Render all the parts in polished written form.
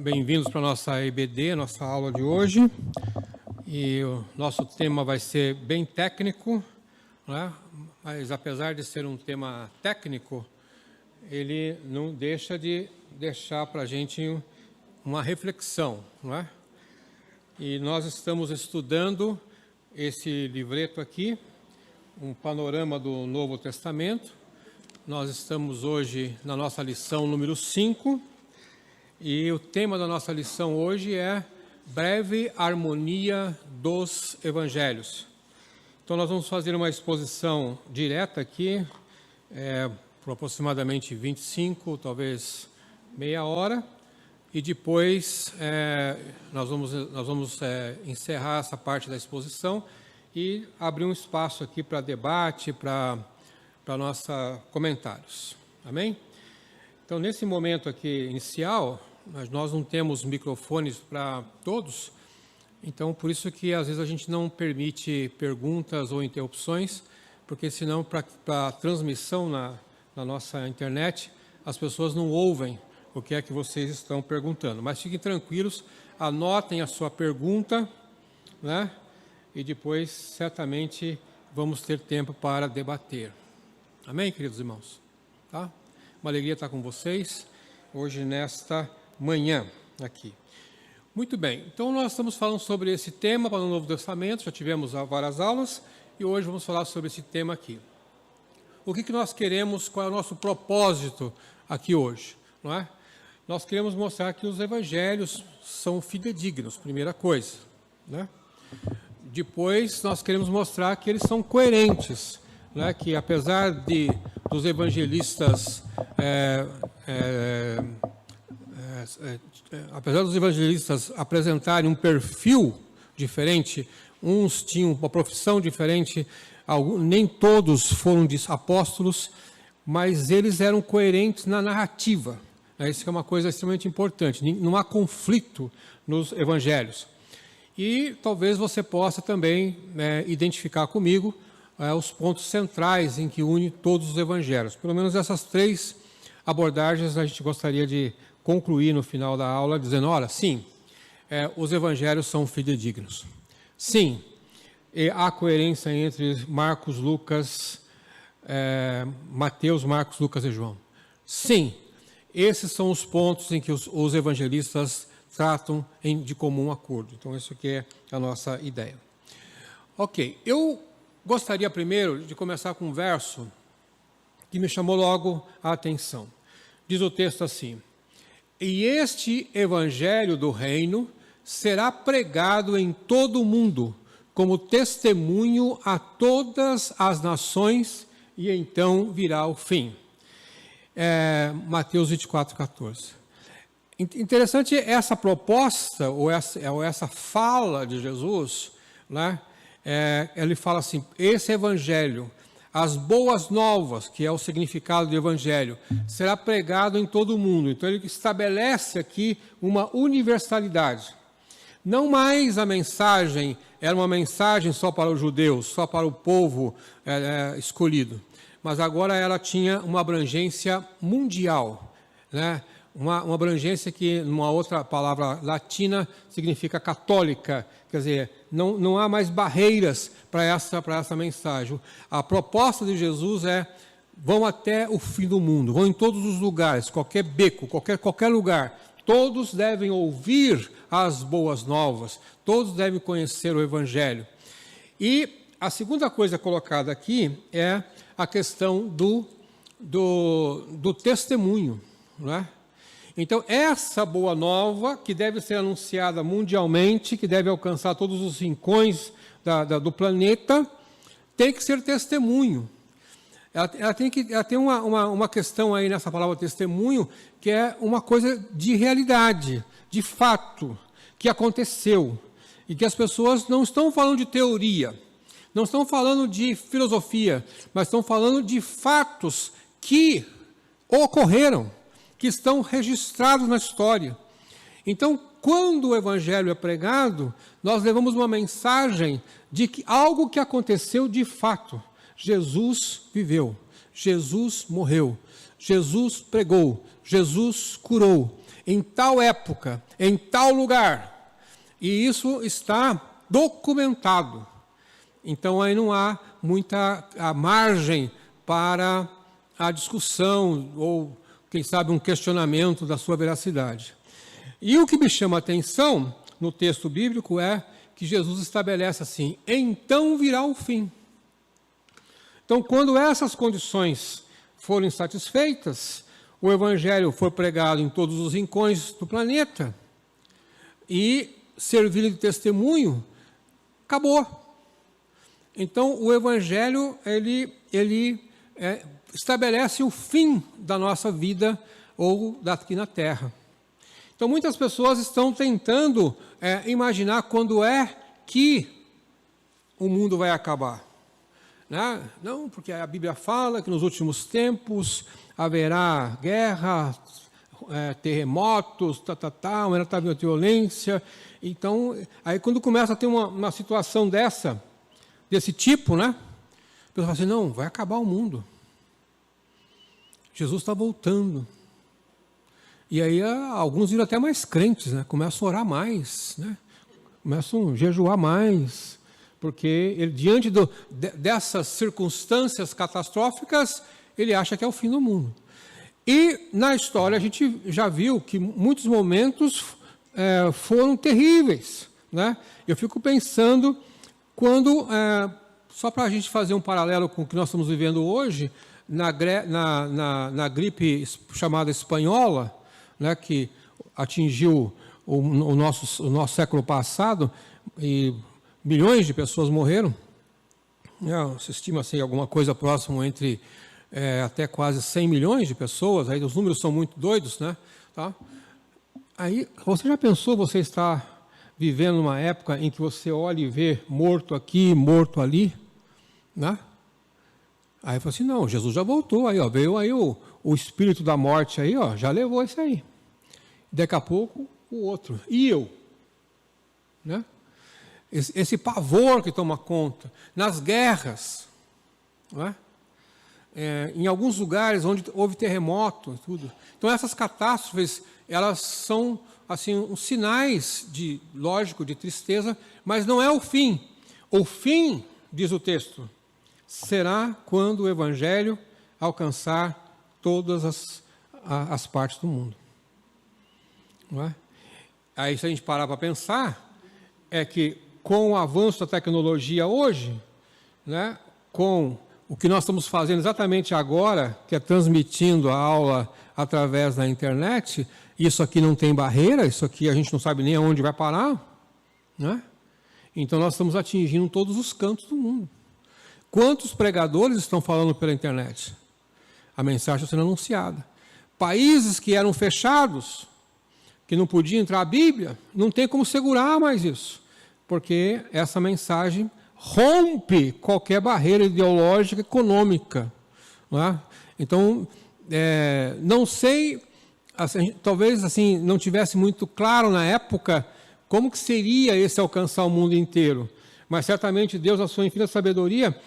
bem-vindos para a nossa EBD, nossa aula de hoje. E o nosso tema vai ser bem técnico, né? Mas apesar de ser um tema técnico, ele não deixa de deixar para a gente uma reflexão, não é? E nós estamos estudando esse livreto aqui, um panorama do Novo Testamento. Nós estamos hoje na nossa lição número 5, e o tema da nossa lição hoje é Breve Harmonia dos Evangelhos. Então nós vamos fazer uma exposição direta aqui, por aproximadamente 25, talvez meia hora, e depois nós vamos encerrar essa parte da exposição e abrir um espaço aqui para debate, para nossos comentários. Amém? Então, nesse momento aqui inicial, nós não temos microfones para todos, então por isso que às vezes a gente não permite perguntas ou interrupções, porque senão para a transmissão na nossa internet, as pessoas não ouvem o que é que vocês estão perguntando. Mas fiquem tranquilos, anotem a sua pergunta, né? E depois certamente vamos ter tempo para debater. Amém, queridos irmãos? Tá? Uma alegria estar com vocês hoje nesta manhã aqui. Muito bem, então nós estamos falando sobre esse tema para o Novo Testamento, já tivemos várias aulas, e hoje vamos falar sobre esse tema aqui. O que nós queremos, qual é o nosso propósito aqui hoje, não é? Nós queremos mostrar que os evangelhos são fidedignos, primeira coisa, né? Depois nós queremos mostrar que eles são coerentes, né? Que apesar dos evangelistas apresentarem um perfil diferente, uns tinham uma profissão diferente, nem todos foram apóstolos, mas eles eram coerentes na narrativa. Isso é uma coisa extremamente importante, não há conflito nos evangelhos. E talvez você possa também identificar comigo os pontos centrais em que une todos os evangelhos. Pelo menos essas 3 abordagens a gente gostaria de concluir no final da aula, dizendo, olha, sim, os evangelhos são fidedignos. Sim, há coerência entre Marcos, Lucas, Mateus, Marcos, Lucas e João. Sim, esses são os pontos em que os evangelistas tratam de comum acordo. Então, isso aqui é a nossa ideia. Ok, eu gostaria primeiro de começar com um verso que me chamou logo a atenção. Diz o texto assim: e este evangelho do reino será pregado em todo o mundo, como testemunho a todas as nações, e então virá o fim. Mateus 24, 14. Interessante essa proposta, ou essa fala de Jesus, né? Ele fala assim, esse evangelho, as boas novas, que é o significado do evangelho, será pregado em todo o mundo. Então ele estabelece aqui uma universalidade. Não mais a mensagem era uma mensagem só para os judeus, só para o povo escolhido, mas agora ela tinha uma abrangência mundial, né? Uma abrangência que, numa outra palavra latina, significa católica, quer dizer, não há mais barreiras para essa mensagem. A proposta de Jesus vão até o fim do mundo, vão em todos os lugares, qualquer beco, qualquer lugar, todos devem ouvir as boas novas, todos devem conhecer o Evangelho. E a segunda coisa colocada aqui é a questão do testemunho, não é? Então, essa boa nova, que deve ser anunciada mundialmente, que deve alcançar todos os rincões do planeta, tem que ser testemunho. Ela tem uma questão aí nessa palavra testemunho, que é uma coisa de realidade, de fato, que aconteceu. E que as pessoas não estão falando de teoria, não estão falando de filosofia, mas estão falando de fatos que ocorreram, que estão registrados na história. Então, quando o evangelho é pregado, nós levamos uma mensagem de que algo que aconteceu de fato. Jesus viveu, Jesus morreu, Jesus pregou, Jesus curou. em tal época, em tal lugar. E isso está documentado. Então, aí não há muita margem para a discussão ou, quem sabe, um questionamento da sua veracidade. E o que me chama a atenção no texto bíblico é que Jesus estabelece assim: então virá o fim. Então, quando essas condições forem satisfeitas, o Evangelho for pregado em todos os rincões do planeta e servir de testemunho, acabou. Então, o Evangelho, ele estabelece o fim da nossa vida ou daqui na Terra. Então, muitas pessoas estão tentando imaginar quando é que o mundo vai acabar. Né? Não, porque a Bíblia fala que nos últimos tempos haverá guerra, terremotos, aumentar a violência. Então, aí quando começa a ter uma situação desse tipo, né? A pessoa fala assim: não, vai acabar o mundo. Jesus está voltando. E aí alguns viram até mais crentes, né? Começam a orar mais, né? Começam a jejuar mais, porque ele, diante dessas circunstâncias catastróficas, ele acha que é o fim do mundo. E na história a gente já viu que muitos momentos foram terríveis, né? Eu fico pensando quando, só para a gente fazer um paralelo com o que nós estamos vivendo hoje, na gripe chamada espanhola, né, que atingiu o nosso século passado, e milhões de pessoas morreram. Se estima assim, alguma coisa próximo entre até quase 100 milhões de pessoas, aí os números são muito doidos, né? Tá? Aí, você já pensou, você está vivendo uma época em que você olha e vê morto aqui, morto ali, né? Aí fala assim: não, Jesus já voltou, aí, ó, veio aí o espírito da morte aí, ó, já levou isso aí. Daqui a pouco o outro. E eu? Né? Esse pavor que toma conta. Nas guerras, né? Em alguns lugares onde houve terremoto, tudo. Então essas catástrofes, elas são assim uns sinais lógico, de tristeza, mas não é o fim. O fim, diz o texto, será quando o Evangelho alcançar todas as partes do mundo. Não é? Aí, se a gente parar para pensar, é que com o avanço da tecnologia hoje, né, com o que nós estamos fazendo exatamente agora, que é transmitindo a aula através da internet, isso aqui não tem barreira, isso aqui a gente não sabe nem aonde vai parar, né? Então nós estamos atingindo todos os cantos do mundo. Quantos pregadores estão falando pela internet? A mensagem está sendo anunciada. Países que eram fechados, que não podia entrar a Bíblia, não tem como segurar mais isso, porque essa mensagem rompe qualquer barreira ideológica, econômica. Não é? Então, não sei, assim, talvez assim, não tivesse muito claro na época como que seria esse alcançar o mundo inteiro, mas certamente Deus, na sua infinita sabedoria,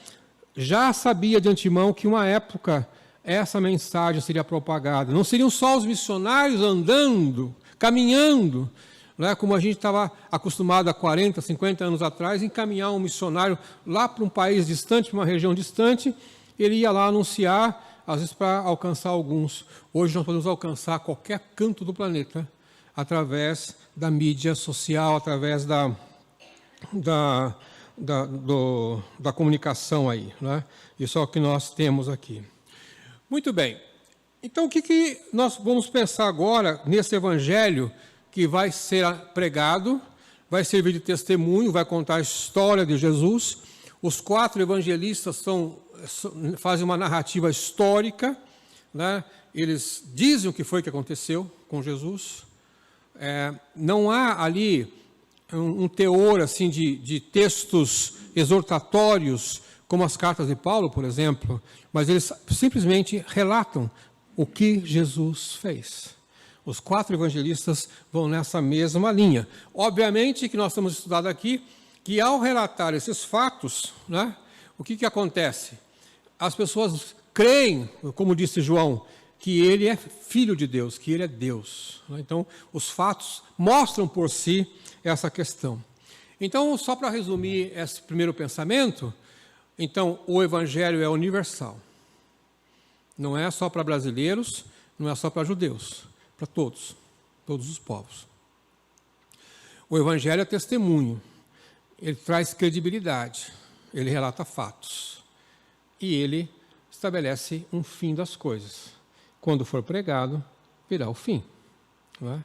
já sabia de antemão que uma época essa mensagem seria propagada. Não seriam só os missionários andando, caminhando, né, como a gente estava acostumado há 40, 50 anos atrás, encaminhar um missionário lá para um país distante, para uma região distante, ele ia lá anunciar, às vezes para alcançar alguns. Hoje nós podemos alcançar qualquer canto do planeta, através da mídia social, através da comunicação aí, né? Isso é o que nós temos aqui. Muito bem. Então, o que nós vamos pensar agora nesse evangelho que vai ser pregado, vai servir de testemunho, vai contar a história de Jesus. Os 4 evangelistas fazem uma narrativa histórica, né? Eles dizem o que foi que aconteceu com Jesus. Não há ali um teor assim de textos exortatórios, como as cartas de Paulo, por exemplo, mas eles simplesmente relatam o que Jesus fez. Os 4 evangelistas vão nessa mesma linha. Obviamente que nós estamos estudando aqui que ao relatar esses fatos, né, o que acontece? As pessoas creem, como disse João, que ele é filho de Deus, que ele é Deus. Então, os fatos mostram por si essa questão. Então, só para resumir esse primeiro pensamento, então, o Evangelho é universal. Não é só para brasileiros, não é só para judeus, para todos os povos. O Evangelho é testemunho, ele traz credibilidade, ele relata fatos e ele estabelece um fim das coisas. Quando for pregado, virá o fim. Não é?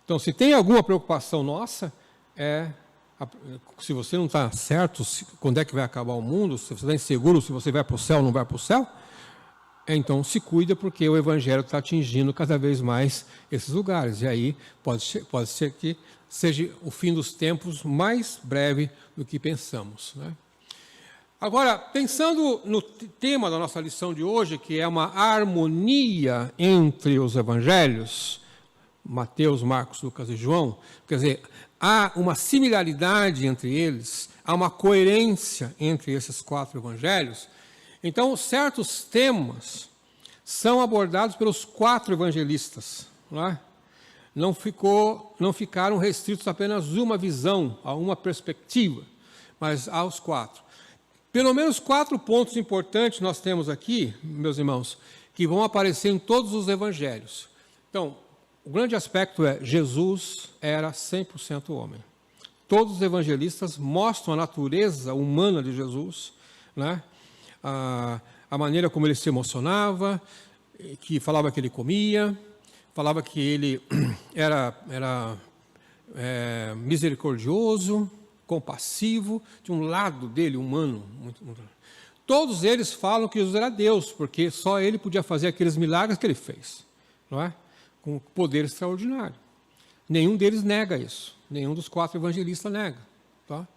Então, se tem alguma preocupação nossa, se você não está certo quando é que vai acabar o mundo, se você está inseguro se você vai para o céu ou não vai para o céu, então se cuida, porque o Evangelho está atingindo cada vez mais esses lugares. E aí pode ser que seja o fim dos tempos mais breve do que pensamos. Né? Agora, pensando no tema da nossa lição de hoje, que é uma harmonia entre os Evangelhos, Mateus, Marcos, Lucas e João, quer dizer, há uma similaridade entre eles, há uma coerência entre esses 4 Evangelhos. Então, certos temas são abordados pelos 4 evangelistas. Não ficaram restritos a apenas uma visão, a uma perspectiva, mas aos 4. Pelo menos 4 pontos importantes nós temos aqui, meus irmãos, que vão aparecer em todos os evangelhos. Então, o grande aspecto é: Jesus era 100% homem. Todos os evangelistas mostram a natureza humana de Jesus, né? A maneira como ele se emocionava, que falava que ele comia, falava que ele era misericordioso, compassivo, de um lado dele humano. Todos eles falam que Jesus era Deus, porque só ele podia fazer aqueles milagres que ele fez, não é? Com poder extraordinário. Nenhum deles nega isso, nenhum dos 4 evangelistas nega. Tá?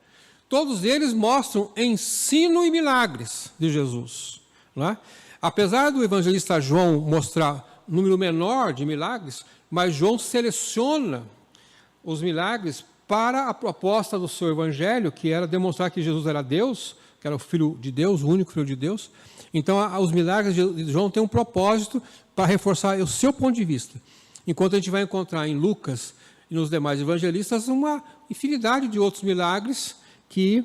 Todos eles mostram ensino e milagres de Jesus. Não é? Apesar do evangelista João mostrar um número menor de milagres, mas João seleciona os milagres para a proposta do seu evangelho, que era demonstrar que Jesus era Deus, que era o Filho de Deus, o único Filho de Deus. Então, os milagres de João têm um propósito para reforçar o seu ponto de vista. Enquanto a gente vai encontrar em Lucas e nos demais evangelistas uma infinidade de outros milagres que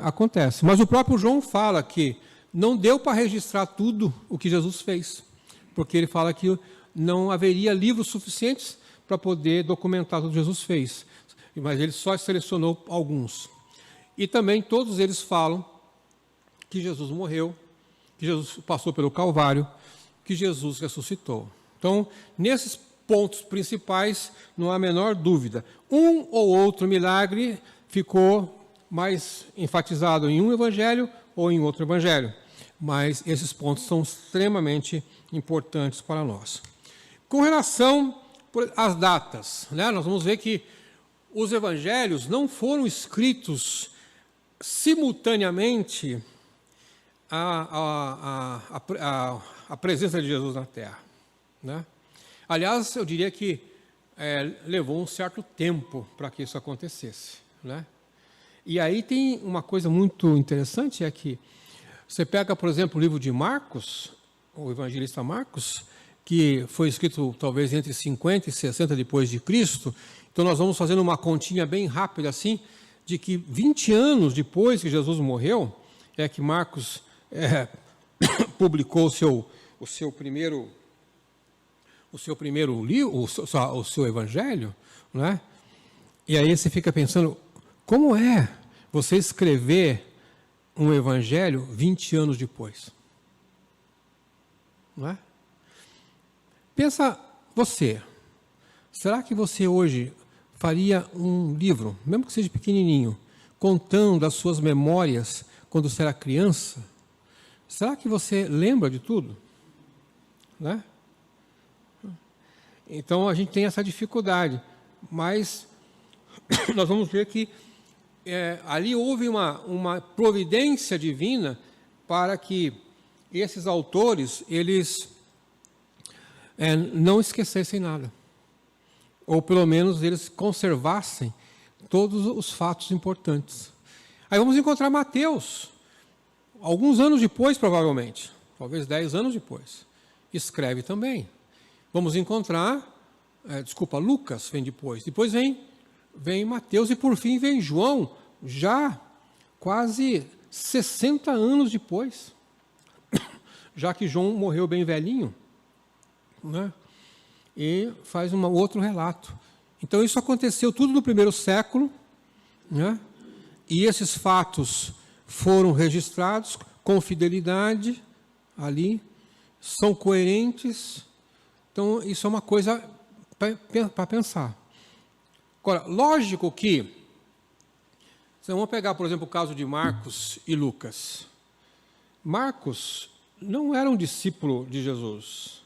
acontecem. Mas o próprio João fala que não deu para registrar tudo o que Jesus fez, porque ele fala que não haveria livros suficientes para poder documentar tudo que Jesus fez, mas ele só selecionou alguns. E também todos eles falam que Jesus morreu, que Jesus passou pelo Calvário, que Jesus ressuscitou. Então, nesses pontos principais, não há a menor dúvida. Um ou outro milagre ficou mais enfatizado em um evangelho ou em outro evangelho, mas esses pontos são extremamente importantes para nós. Com relação às datas, né, nós vamos ver que os evangelhos não foram escritos simultaneamente à presença de Jesus na Terra. Né? Aliás, eu diria que levou um certo tempo para que isso acontecesse. Né? E aí tem uma coisa muito interessante, é que você pega, por exemplo, o livro de Marcos, o evangelista Marcos, que foi escrito talvez entre 50 e 60 depois de Cristo. Então nós vamos fazendo uma continha bem rápida assim, de que 20 anos depois que Jesus morreu, é que Marcos publicou o seu primeiro livro, o seu evangelho, né? E aí você fica pensando, como é você escrever um evangelho 20 anos depois? Não é? Pensa você, será que você hoje faria um livro, mesmo que seja pequenininho, contando as suas memórias quando você era criança? Será que você lembra de tudo? Né? Então, a gente tem essa dificuldade, mas nós vamos ver que ali houve uma providência divina para que esses autores, eles não esquecessem nada, ou pelo menos eles conservassem todos os fatos importantes. Aí vamos encontrar Mateus, alguns anos depois, provavelmente, talvez 10 anos depois. escreve também. Vamos encontrar, Lucas vem depois. Depois vem Mateus e por fim vem João, já quase 60 anos depois, já que João morreu bem velhinho, né? E faz um outro relato. Então isso aconteceu tudo no primeiro século, né? E esses fatos foram registrados com fidelidade ali, são coerentes. Então isso é uma coisa para pensar. Agora, lógico que, vamos pegar, por exemplo, o caso de Marcos e Lucas. Marcos não era um discípulo de Jesus,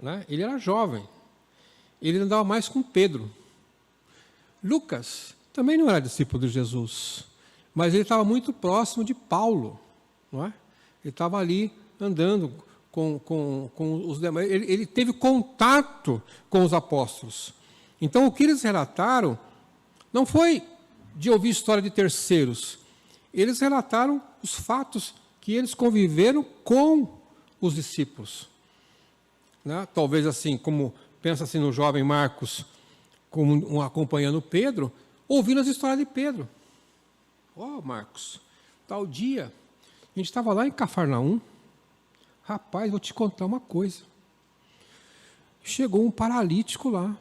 né? Ele era jovem, ele andava mais com Pedro. Lucas também não era discípulo de Jesus, mas ele estava muito próximo de Paulo, não é? Ele estava ali andando com os demais, ele teve contato com os apóstolos. Então, o que eles relataram não foi de ouvir história de terceiros, eles relataram os fatos que eles conviveram com os discípulos, né? Talvez assim, como pensa assim no jovem Marcos, como acompanhando Pedro, ouvindo as histórias de Pedro. Marcos, tal dia, a gente estava lá em Cafarnaum, rapaz, vou te contar uma coisa. Chegou um paralítico lá,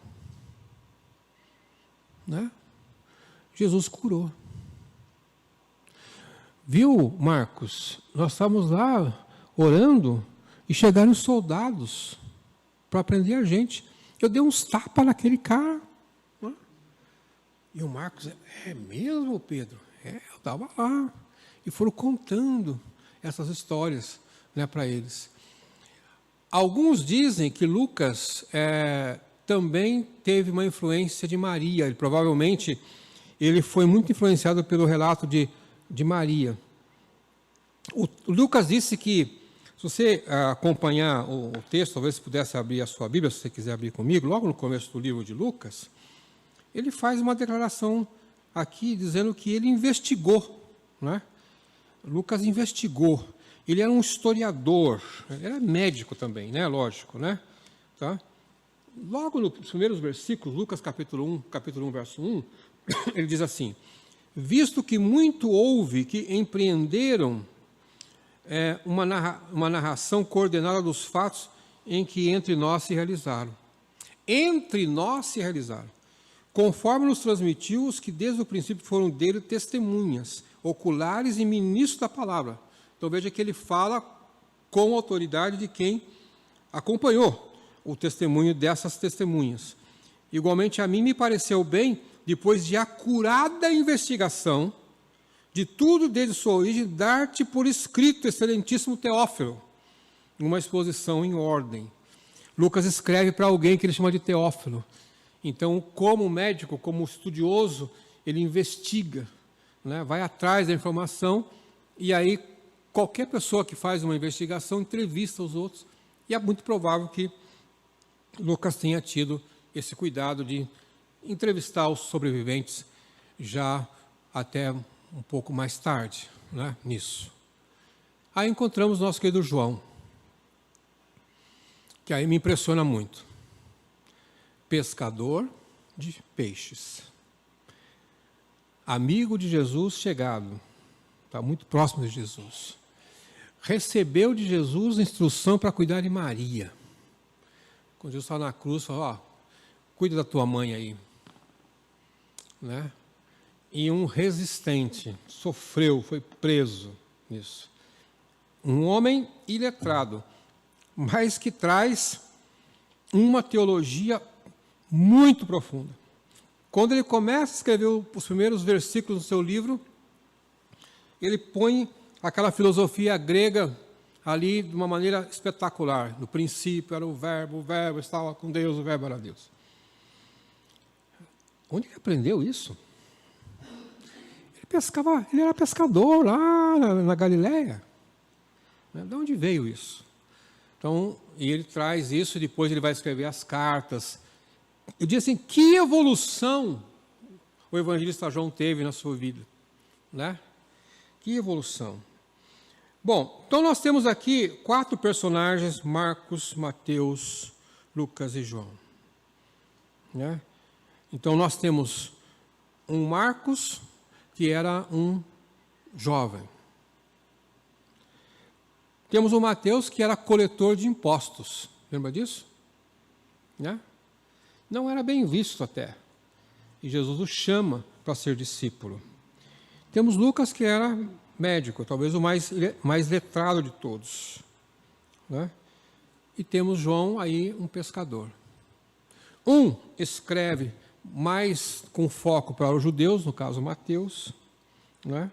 né? Jesus curou. Viu, Marcos? Nós estávamos lá orando e chegaram os soldados para prender a gente. Eu dei uns tapas naquele cara. Né? E o Marcos, é mesmo, Pedro? Eu estava lá. E foram contando essas histórias, né, para eles. Alguns dizem que Lucas também teve uma influência de Maria. Provavelmente ele foi muito influenciado pelo relato de Maria. O Lucas disse que, se você acompanhar o texto, talvez você pudesse abrir a sua Bíblia, se você quiser abrir comigo, logo no começo do livro de Lucas, ele faz uma declaração aqui dizendo que ele investigou, né? Lucas investigou. Ele era um historiador, ele era médico também, né? Lógico, né? Tá? Logo nos primeiros versículos, Lucas capítulo 1, verso 1, ele diz assim: visto que muito houve que empreenderam uma narração coordenada dos fatos em que entre nós se realizaram. Entre nós se realizaram. Conforme nos transmitiu os que desde o princípio foram dele testemunhas, oculares e ministros da palavra. Então veja que ele fala com autoridade de quem acompanhou o testemunho dessas testemunhas. Igualmente a mim me pareceu bem, depois de acurada investigação de tudo desde sua origem, dar-te por escrito, excelentíssimo Teófilo, uma exposição em ordem. Lucas escreve para alguém que ele chama de Teófilo. Então, como médico, como estudioso, ele investiga, né, vai atrás da informação, e aí qualquer pessoa que faz uma investigação entrevista os outros, e é muito provável que Lucas tenha tido esse cuidado de entrevistar os sobreviventes já até um pouco mais tarde, né, nisso. Aí encontramos nosso querido João, que aí me impressiona muito. Pescador de peixes. Amigo de Jesus chegado, está muito próximo de Jesus. Recebeu de Jesus instrução para cuidar de Maria. Quando Jesus estava na cruz, falou: cuida da tua mãe aí. Né? E um resistente, sofreu, foi preso nisso. Um homem iletrado, mas que traz uma teologia muito profunda. Quando ele começa a escrever os primeiros versículos do seu livro, ele põe aquela filosofia grega ali de uma maneira espetacular. No princípio era o verbo estava com Deus, o verbo era Deus. Onde ele aprendeu isso? Ele era pescador lá na Galileia. De onde veio isso? Então, e ele traz isso e depois ele vai escrever as cartas. Eu digo assim, que evolução o evangelista João teve na sua vida, né? Que evolução. Bom, então nós temos aqui 4 personagens, Marcos, Mateus, Lucas e João. Né? Então nós temos um Marcos, que era um jovem. Temos o Mateus, que era coletor de impostos. Lembra disso? Né? Não era bem visto até. E Jesus o chama para ser discípulo. Temos Lucas, que era médico, talvez o mais letrado de todos. Né? E temos João, aí um pescador. Um escreve mais com foco para os judeus, no caso Mateus. Né?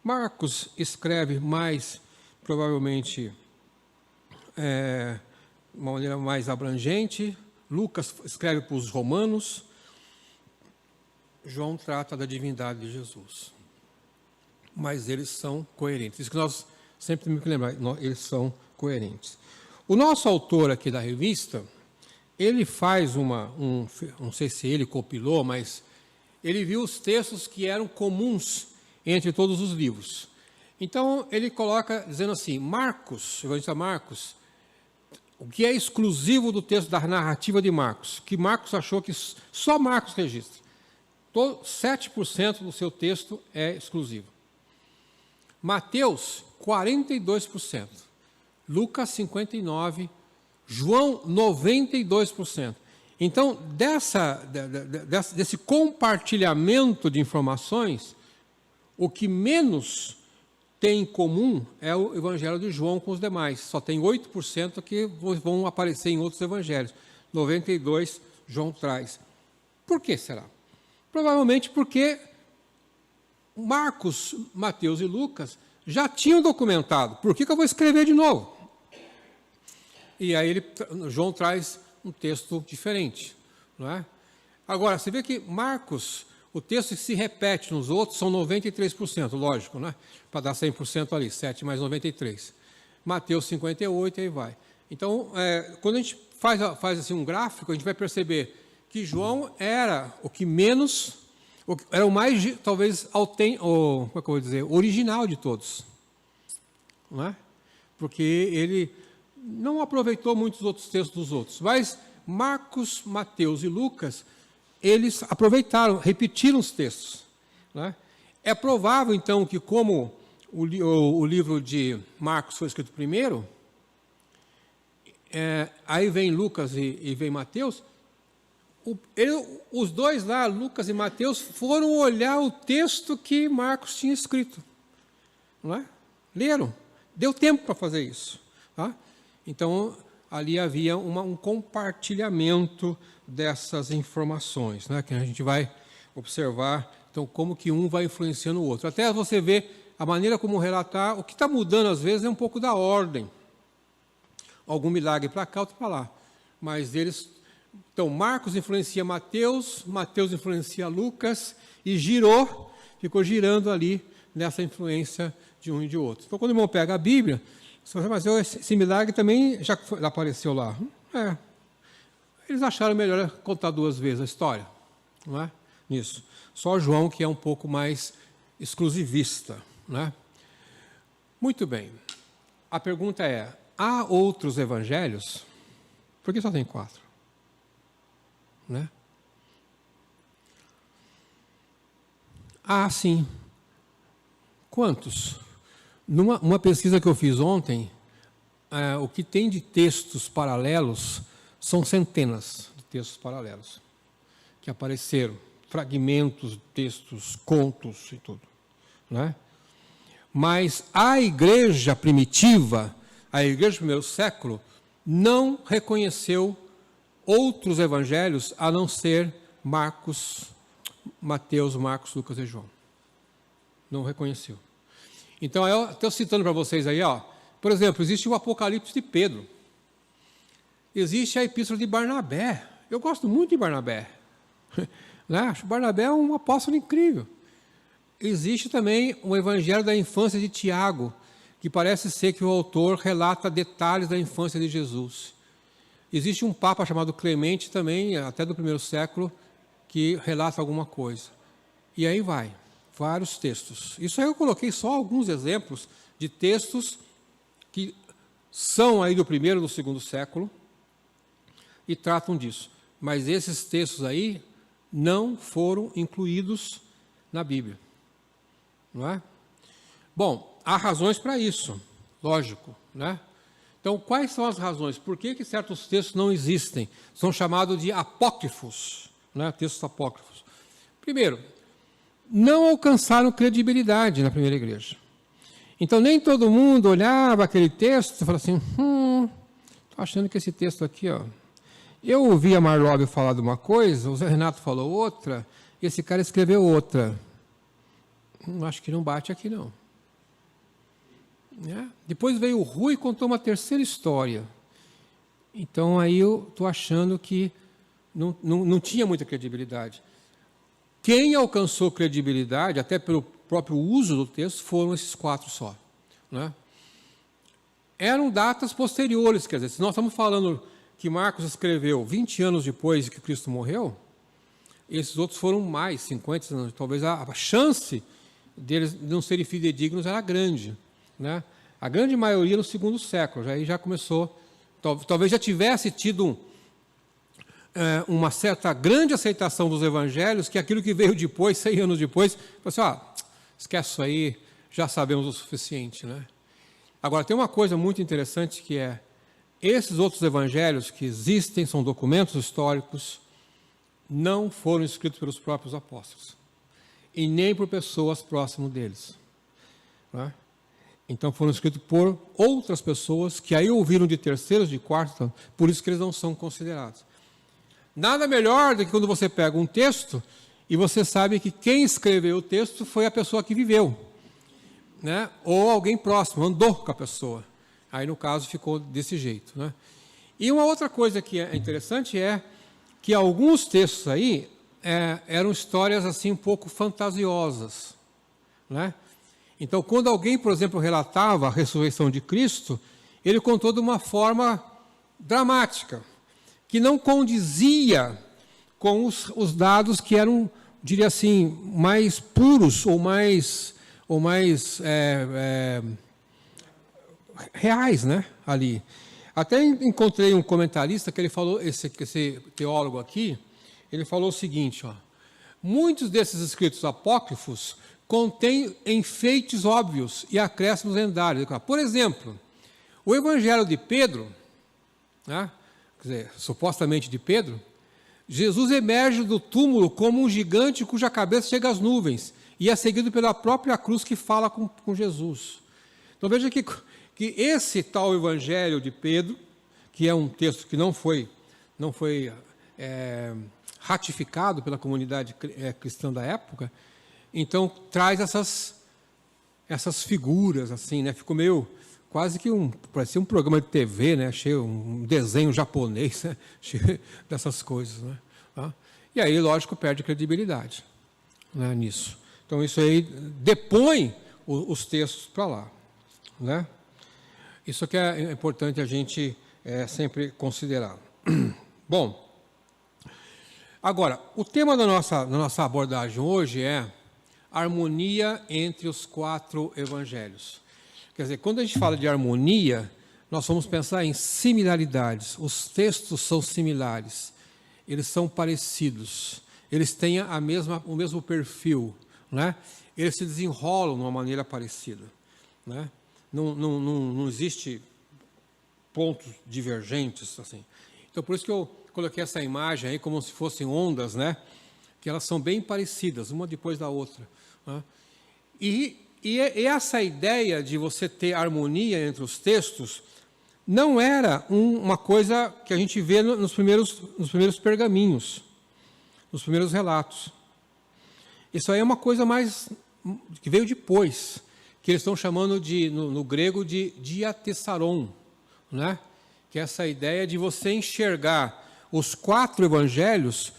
Marcos escreve mais, provavelmente, de uma maneira mais abrangente. Lucas escreve para os romanos. João trata da divindade de Jesus. Mas eles são coerentes. Isso que nós sempre temos que lembrar, eles são coerentes. O nosso autor aqui da revista, ele faz não sei se ele compilou, mas ele viu os textos que eram comuns entre todos os livros. Então, ele coloca, dizendo assim, Marcos, o evangelista Marcos, o que é exclusivo do texto da narrativa de Marcos, que Marcos achou que só Marcos registra. 7% do seu texto é exclusivo. Mateus, 42%. Lucas, 59%. João, 92%. Então, desse compartilhamento de informações, o que menos tem em comum é o evangelho de João com os demais. Só tem 8% que vão aparecer em outros evangelhos. 92% João traz. Por que será? Provavelmente porque Marcos, Mateus e Lucas já tinham documentado. Por que eu vou escrever de novo? E aí João traz um texto diferente. Não é? Agora, você vê que Marcos, o texto que se repete nos outros são 93%, lógico, né? Para dar 100% ali, 7 mais 93. Mateus 58, aí vai. Então, quando a gente faz assim um gráfico, a gente vai perceber que João era o que menos, era o mais, talvez, como é que eu vou dizer, original de todos. Não é? Porque ele não aproveitou muitos outros textos dos outros. Mas Marcos, Mateus e Lucas, eles aproveitaram, repetiram os textos. Não é? É provável, então, que como o livro de Marcos foi escrito primeiro, aí vem Lucas e vem Mateus, os dois lá, Lucas e Mateus, foram olhar o texto que Marcos tinha escrito. Não é? Leram. Deu tempo para fazer isso. Tá? Então, ali havia um compartilhamento dessas informações, né? Que a gente vai observar, então, como que um vai influenciando o outro. Até você ver a maneira como relatar, o que está mudando, às vezes, é um pouco da ordem. Algum milagre para cá, outro para lá. Mas eles... Então, Marcos influencia Mateus, Mateus influencia Lucas, e ficou girando ali nessa influência de um e de outro. Então, quando o irmão pega a Bíblia, você fala, mas esse milagre também já apareceu lá. Eles acharam melhor contar 2 vezes a história, não é? Nisso. Só João que é um pouco mais exclusivista, né? Muito bem. A pergunta é, há outros evangelhos? Por que só tem 4? Né? Ah, sim. Quantos? Numa pesquisa que eu fiz ontem, o que tem de textos paralelos são centenas de textos paralelos que apareceram, fragmentos, textos, contos e tudo. Né? Mas a igreja primitiva, a igreja do primeiro século, não reconheceu outros evangelhos a não ser Mateus, Marcos, Lucas e João. Não reconheceu. Então, eu estou citando para vocês aí, por exemplo, existe o Apocalipse de Pedro. Existe a Epístola de Barnabé. Eu gosto muito de Barnabé. Né? Acho que Barnabé é um apóstolo incrível. Existe também o Evangelho da infância de Tiago, que parece ser que o autor relata detalhes da infância de Jesus. Existe um papa chamado Clemente também, até do primeiro século, que relata alguma coisa. E aí vai, vários textos. Isso aí eu coloquei só alguns exemplos de textos que são aí do primeiro e do segundo século e tratam disso. Mas esses textos aí não foram incluídos na Bíblia. Não é? Bom, há razões para isso, lógico, né? Então, quais são as razões? Por que certos textos não existem? São chamados de apócrifos, né? Textos apócrifos. Primeiro, não alcançaram credibilidade na primeira igreja. Então, nem todo mundo olhava aquele texto e falava assim, estou achando que esse texto aqui, ó, eu ouvi a Marlobe falar de uma coisa, o Zé Renato falou outra, e esse cara escreveu outra. Acho que não bate aqui, não. Depois veio o Rui e contou uma terceira história. Então, aí eu estou achando que não tinha muita credibilidade. Quem alcançou credibilidade, até pelo próprio uso do texto, foram esses 4 só. Né? Eram datas posteriores, quer dizer, se nós estamos falando que Marcos escreveu 20 anos depois que Cristo morreu, esses outros foram mais, 50 anos. Talvez a chance deles não serem fidedignos era grande. Né? A grande maioria no segundo século, aí já começou, talvez já tivesse tido uma certa grande aceitação dos evangelhos, que aquilo que veio depois, 100 anos depois, falou assim, esquece isso aí, já sabemos o suficiente. Né? Agora, tem uma coisa muito interessante que é, esses outros evangelhos que existem, são documentos históricos, não foram escritos pelos próprios apóstolos, e nem por pessoas próximas deles. Né? Então foram escritos por outras pessoas que aí ouviram de terceiros, de quartos, por isso que eles não são considerados. Nada melhor do que quando você pega um texto e você sabe que quem escreveu o texto foi a pessoa que viveu, né? Ou alguém próximo, andou com a pessoa. Aí no caso ficou desse jeito. Né? E uma outra coisa que é interessante é que alguns textos aí eram histórias assim um pouco fantasiosas. Né? Então, quando alguém, por exemplo, relatava a ressurreição de Cristo, ele contou de uma forma dramática, que não condizia com os dados que eram, diria assim, mais puros ou mais reais, né, ali. Até encontrei um comentarista que ele falou, esse teólogo aqui, ele falou o seguinte, muitos desses escritos apócrifos contém enfeites óbvios e acréscimos lendários. Por exemplo, o Evangelho de Pedro, né, quer dizer, supostamente de Pedro, Jesus emerge do túmulo como um gigante cuja cabeça chega às nuvens e é seguido pela própria cruz que fala com Jesus. Então veja que esse tal Evangelho de Pedro, que é um texto que não foi ratificado pela comunidade cristã da época, então traz essas figuras assim, né? Ficou meio quase que parecia um programa de TV, né? Cheio um desenho japonês, né? Cheio dessas coisas, né? Tá? E aí, lógico, perde credibilidade, né, nisso. Então isso aí depõe os textos para lá, né? Isso que é importante a gente sempre considerar. Bom, agora o tema da nossa abordagem hoje é harmonia entre os 4 evangelhos. Quer dizer, quando a gente fala de harmonia, nós vamos pensar em similaridades. Os textos são similares, eles são parecidos, eles têm o mesmo perfil, né? Eles se desenrolam de uma maneira parecida. Né? Não existe pontos divergentes. Assim. Então, por isso que eu coloquei essa imagem aí como se fossem ondas, né? Que elas são bem parecidas, uma depois da outra. Né? E essa ideia de você ter harmonia entre os textos não era uma coisa que a gente vê nos primeiros pergaminhos, nos primeiros relatos. Isso aí é uma coisa mais que veio depois, que eles estão chamando no grego de diatessaron, né? Que é essa ideia de você enxergar os 4 evangelhos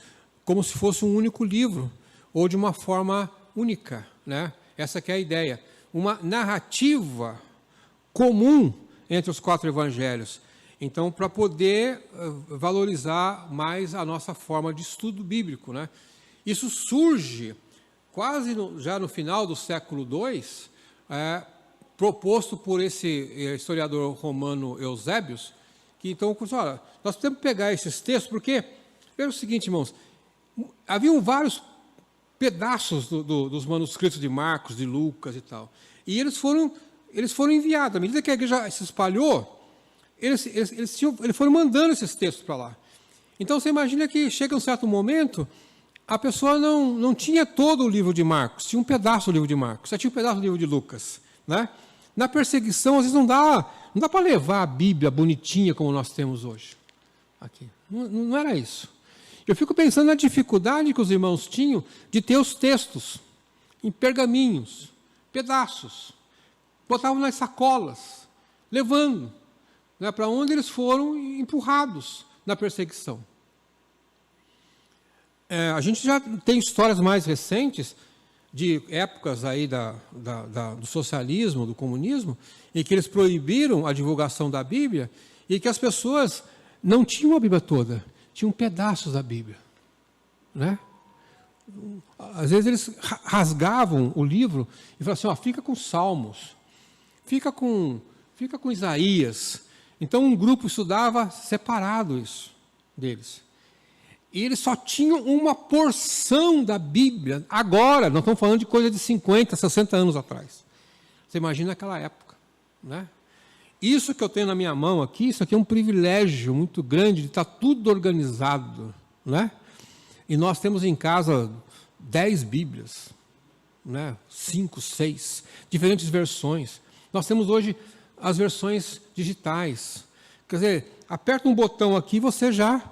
como se fosse um único livro, ou de uma forma única, né? Essa que é a ideia. Uma narrativa comum entre os 4 evangelhos. Então, para poder valorizar mais a nossa forma de estudo bíblico, né? Isso surge quase já no final do século II, proposto por esse historiador romano Eusébios, que então, olha, nós temos que pegar esses textos, porque, veja o seguinte, irmãos, haviam vários pedaços dos manuscritos de Marcos, de Lucas e tal, e eles foram enviados. À medida que a igreja se espalhou, eles foram mandando esses textos para lá. Então, você imagina que chega um certo momento, a pessoa não tinha todo o livro de Marcos, tinha um pedaço do livro de Marcos, só tinha um pedaço do livro de Lucas, né? Na perseguição, às vezes não dá para levar a Bíblia bonitinha como nós temos hoje. Aqui. Não era isso. Eu fico pensando na dificuldade que os irmãos tinham de ter os textos em pergaminhos, pedaços, botavam nas sacolas, levando, né, para onde eles foram empurrados na perseguição. A gente já tem histórias mais recentes de épocas aí do socialismo, do comunismo, em que eles proibiram a divulgação da Bíblia e que as pessoas não tinham a Bíblia toda, tinham pedaços da Bíblia, né? Às vezes eles rasgavam o livro e falavam assim, fica com Salmos, fica com Isaías. Então um grupo estudava separado isso deles. E eles só tinham uma porção da Bíblia. Agora, nós estamos falando de coisa de 50, 60 anos atrás. Você imagina aquela época, né? Isso que eu tenho na minha mão aqui, isso aqui é um privilégio muito grande de estar tudo organizado, né? E nós temos em casa 10 Bíblias, né? 5, 6, diferentes versões. Nós temos hoje as versões digitais. Quer dizer, aperta um botão aqui e você já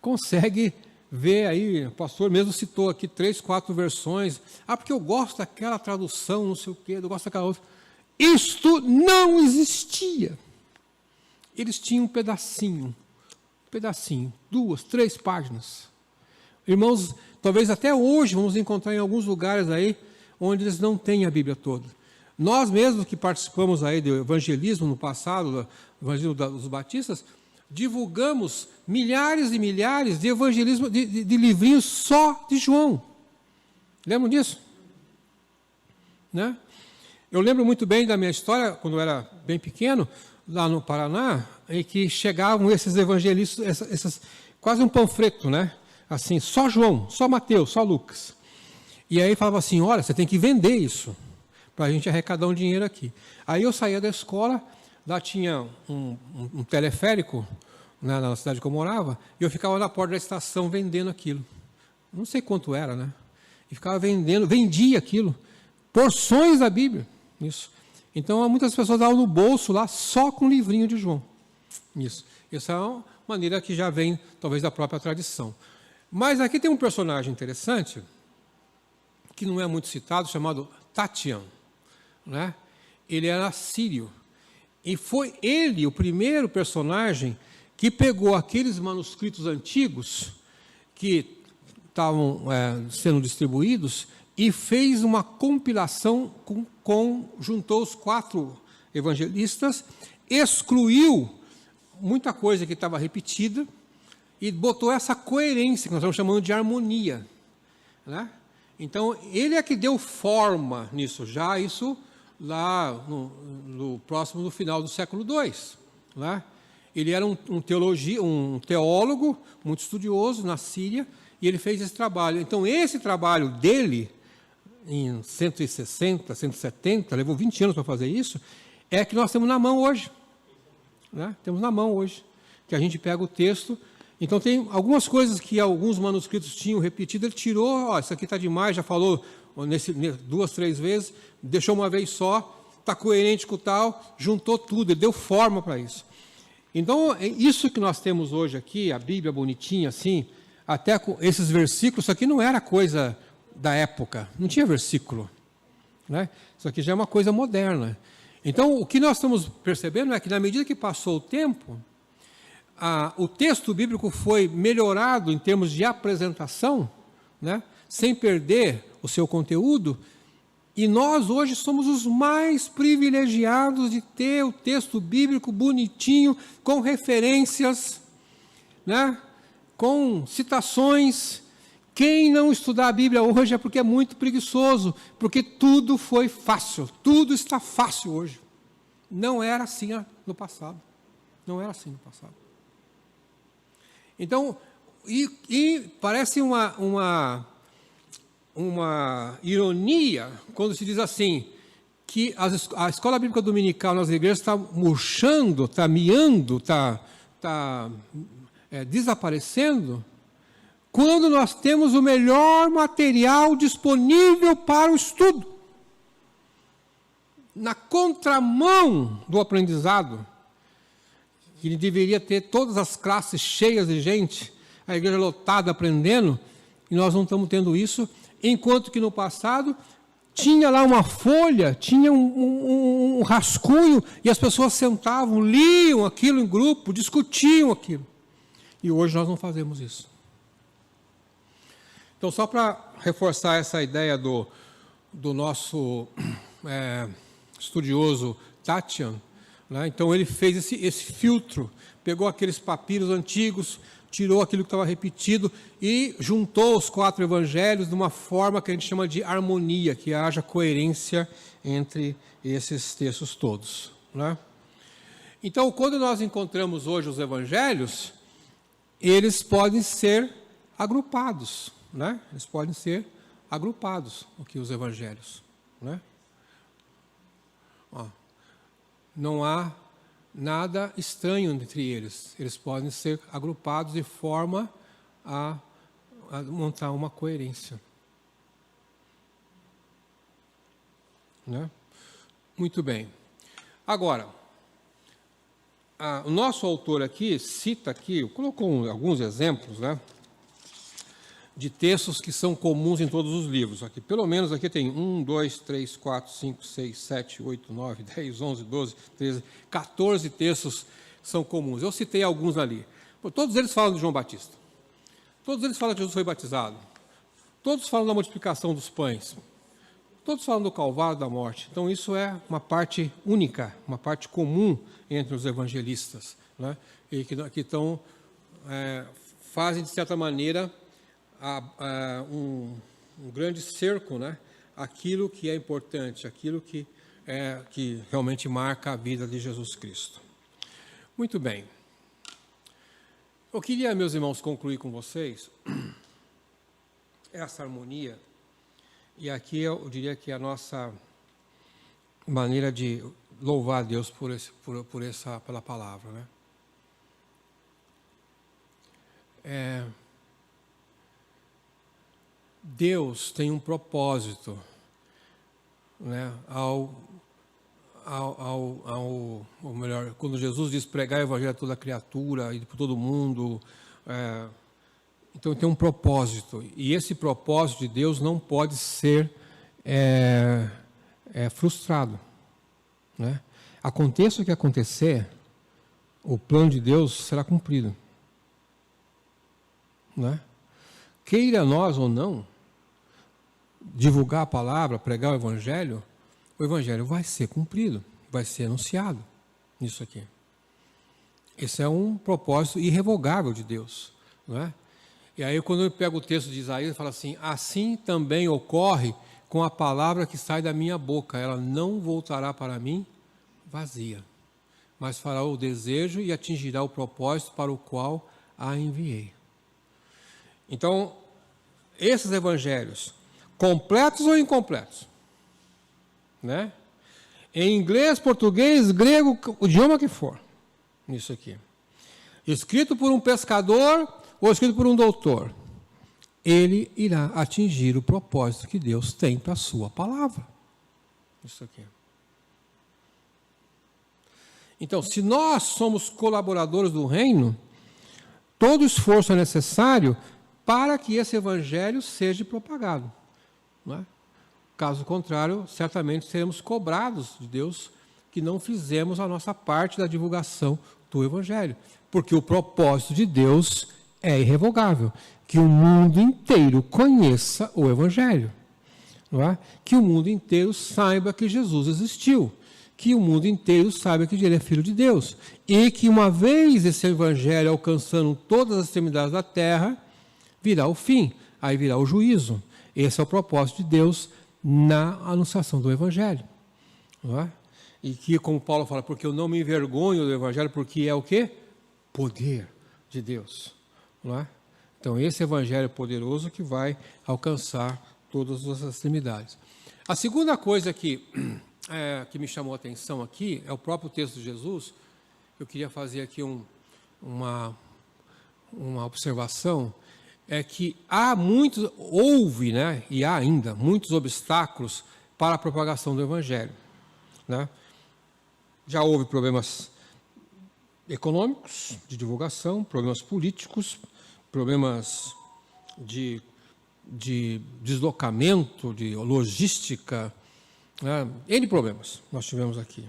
consegue ver aí, o pastor mesmo citou aqui 3, 4 versões. Porque eu gosto daquela tradução, não sei o quê, eu gosto daquela outra. Isto não existia. Eles tinham um pedacinho, 2, 3 páginas. Irmãos, talvez até hoje vamos encontrar em alguns lugares aí onde eles não têm a Bíblia toda. Nós mesmos que participamos aí do evangelismo no passado, do evangelismo dos batistas, divulgamos milhares e milhares de evangelismo, de livrinhos só de João. Lembram disso? Né? Eu lembro muito bem da minha história, quando eu era bem pequeno, lá no Paraná, em que chegavam esses evangelistas, quase um panfleto, né? Assim, só João, só Mateus, só Lucas. E aí falava assim, olha, você tem que vender isso, para a gente arrecadar um dinheiro aqui. Aí eu saía da escola, lá tinha um teleférico, né, na cidade que eu morava, e eu ficava na porta da estação vendendo aquilo. Não sei quanto era, né? E ficava vendia aquilo, porções da Bíblia, isso. Então, muitas pessoas davam no bolso lá, só com o livrinho de João. Isso. Essa é uma maneira que já vem, talvez, da própria tradição. Mas aqui tem um personagem interessante, que não é muito citado, chamado Tatian, né? Ele era sírio. E foi ele o primeiro personagem que pegou aqueles manuscritos antigos que estavam sendo distribuídos e fez uma compilação, juntou os 4 evangelistas, excluiu muita coisa que estava repetida e botou essa coerência, que nós estamos chamando de harmonia, né? Então, ele é que deu forma nisso, já isso lá próximo do final do século II, né? Ele era um teólogo muito estudioso na Síria, e ele fez esse trabalho. Então, esse trabalho dele, em 160, 170, levou 20 anos para fazer isso, é que nós temos na mão hoje, né? Temos na mão hoje, que a gente pega o texto. Então, tem algumas coisas que alguns manuscritos tinham repetido, ele tirou, isso aqui está demais, já falou 2, 3 vezes, deixou uma vez só, está coerente com o tal, juntou tudo, ele deu forma para isso. Então, isso que nós temos hoje aqui, a Bíblia bonitinha assim, até com esses versículos, isso aqui não era coisa da época, não tinha versículo, né? Isso aqui já é uma coisa moderna. Então, o que nós estamos percebendo é que, na medida que passou o tempo, o texto bíblico foi melhorado em termos de apresentação, né, sem perder o seu conteúdo, e nós hoje somos os mais privilegiados de ter o texto bíblico bonitinho, com referências, né, com citações. Quem não estudar a Bíblia hoje é porque é muito preguiçoso, porque tudo foi fácil, tudo está fácil hoje. Não era assim no passado. Não era assim no passado. Então, e parece uma ironia quando se diz assim, que a escola bíblica dominical nas igrejas está murchando, está miando, está desaparecendo, quando nós temos o melhor material disponível para o estudo. Na contramão do aprendizado, que ele deveria ter todas as classes cheias de gente, a igreja lotada aprendendo, e nós não estamos tendo isso, enquanto que no passado tinha lá uma folha, tinha um rascunho, e as pessoas sentavam, liam aquilo em grupo, discutiam aquilo. E hoje nós não fazemos isso. Então, só para reforçar essa ideia do nosso estudioso Tatian, né? Então ele fez esse filtro, pegou aqueles papiros antigos, tirou aquilo que estava repetido e juntou os 4 evangelhos de uma forma que a gente chama de harmonia, que haja coerência entre esses textos todos, né? Então, quando nós encontramos hoje os evangelhos, eles podem ser agrupados, né? Eles podem ser agrupados, aqui os evangelhos, né? Ó, não há nada estranho entre eles. Eles podem ser agrupados de forma a montar uma coerência, né? Muito bem. Agora, o nosso autor aqui cita aqui, colocou alguns exemplos, né, de textos que são comuns em todos os livros. Aqui, pelo menos aqui tem 1, 2, 3, 4, 5, 6, 7, 8, 9, 10, 11, 12, 13, 14 textos são comuns. Eu citei alguns ali. Todos eles falam de João Batista. Todos eles falam que Jesus foi batizado. Todos falam da multiplicação dos pães. Todos falam do Calvário, da morte. Então, isso é uma parte única, uma parte comum entre os evangelistas, né? E que fazem, de certa maneira, um grande cerco, né? Aquilo que é importante, aquilo que realmente marca a vida de Jesus Cristo. Muito bem. Eu queria, meus irmãos, concluir com vocês essa harmonia, e aqui eu diria que a nossa maneira de louvar a Deus pela palavra, né? Deus tem um propósito, né? Ou melhor, quando Jesus diz pregar o evangelho a toda criatura e para todo mundo, então tem um propósito, e esse propósito de Deus não pode ser frustrado, né? Aconteça o que acontecer, o plano de Deus será cumprido, né? Queira nós ou não divulgar a palavra, pregar o evangelho vai ser cumprido, vai ser anunciado nisso aqui. Esse é um propósito irrevogável de Deus, não é? E aí, quando eu pego o texto de Isaías, eu falo assim: assim também ocorre com a palavra que sai da minha boca, ela não voltará para mim vazia, mas fará o desejo e atingirá o propósito para o qual a enviei. Então, esses evangelhos, completos ou incompletos, né? Em inglês, português, grego, o idioma que for, nisso aqui, escrito por um pescador ou escrito por um doutor, ele irá atingir o propósito que Deus tem para a sua palavra. Isso aqui. Então, se nós somos colaboradores do reino, todo esforço é necessário para que esse evangelho seja propagado, não é? Caso contrário, certamente seremos cobrados de Deus que não fizemos a nossa parte da divulgação do evangelho, porque o propósito de Deus é irrevogável, que o mundo inteiro conheça o evangelho, não é? Que o mundo inteiro saiba que Jesus existiu, que o mundo inteiro saiba que ele é filho de Deus, e que uma vez esse evangelho alcançando todas as extremidades da terra, virá o fim, aí virá o juízo. Esse é o propósito de Deus na anunciação do evangelho, não é? E que, como Paulo fala, porque eu não me envergonho do Evangelho, porque é o quê? Poder de Deus. Não é? Então, esse Evangelho poderoso que vai alcançar todas as extremidades. A segunda coisa que me chamou a atenção aqui é o próprio texto de Jesus. Eu queria fazer aqui uma observação, é que houve, né, e há ainda muitos obstáculos para a propagação do Evangelho. Né? Já houve problemas econômicos, de divulgação, problemas políticos, problemas de deslocamento, de logística, né? N problemas nós tivemos aqui.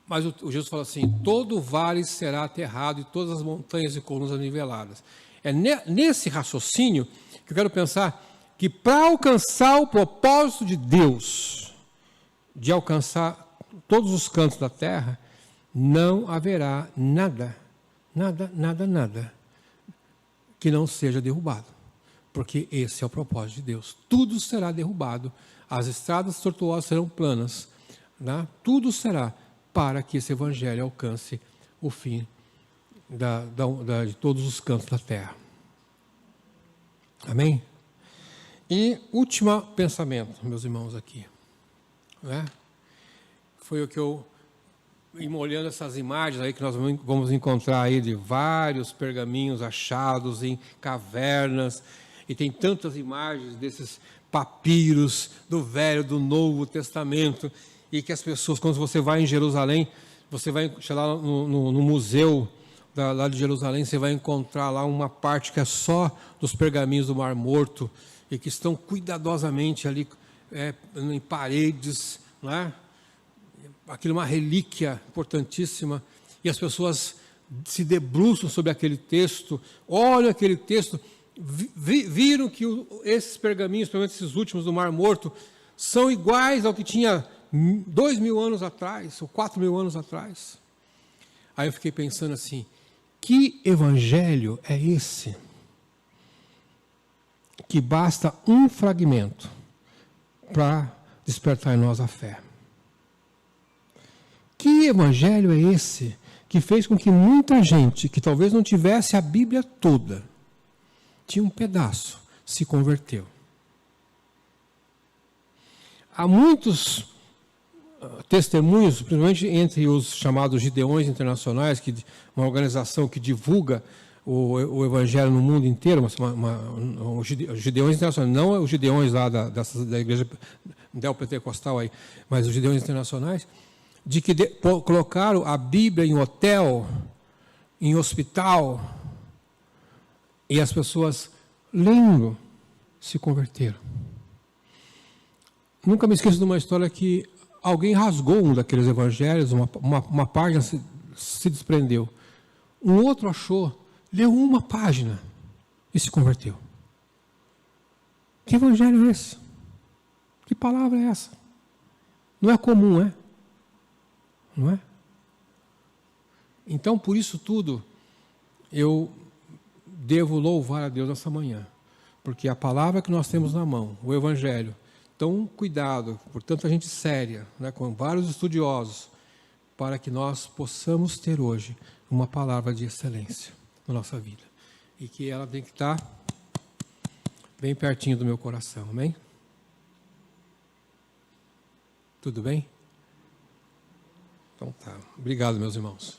Mas o Jesus fala assim, todo vale será aterrado e todas as montanhas e colunas niveladas. É nesse raciocínio que eu quero pensar que para alcançar o propósito de Deus, de alcançar todos os cantos da terra, não haverá nada que não seja derrubado. Porque esse é o propósito de Deus. Tudo será derrubado, as estradas tortuosas serão planas, né? Tudo será para que esse Evangelho alcance o fim de todos os cantos da terra. Amém? E último pensamento, meus irmãos, aqui. Né? Foi o que eu, olhando essas imagens aí que nós vamos encontrar aí de vários pergaminhos achados em cavernas, e tem tantas imagens desses papiros do Velho, do Novo Testamento, e que as pessoas, quando você vai em Jerusalém, você vai chegar lá no museu lá de Jerusalém, você vai encontrar lá uma parte que é só dos pergaminhos do Mar Morto, e que estão cuidadosamente ali em paredes, não é? Aquilo é uma relíquia importantíssima, e as pessoas se debruçam sobre aquele texto, olham aquele texto, viram que esses pergaminhos, pelo menos esses últimos do Mar Morto, são iguais ao que tinha 2.000 anos atrás, ou 4.000 anos atrás. Aí eu fiquei pensando assim, que evangelho é esse? Que basta um fragmento para despertar em nós a fé. Que evangelho é esse que fez com que muita gente, que talvez não tivesse a Bíblia toda, tinha um pedaço, se converteu? Há muitos testemunhos, principalmente entre os chamados Gideões Internacionais, uma organização que divulga o Evangelho no mundo inteiro, os Gideões Internacionais, não os Gideões lá da igreja neopentecostal aí, mas os Gideões Internacionais, de que colocaram a Bíblia em hotel, em hospital, e as pessoas, lendo, se converteram. Nunca me esqueço de uma história que alguém rasgou um daqueles evangelhos, uma página se desprendeu. Um outro achou, leu uma página e se converteu. Que evangelho é esse? Que palavra é essa? Não é comum, é? Não é? Então, por isso tudo, eu devo louvar a Deus nessa manhã, porque a palavra que nós temos na mão, o Evangelho, tão cuidado, por tanta gente séria, né, com vários estudiosos, para que nós possamos ter hoje uma palavra de excelência na nossa vida, e que ela tem que estar bem pertinho do meu coração, amém? Tudo bem? Então tá, obrigado, meus irmãos.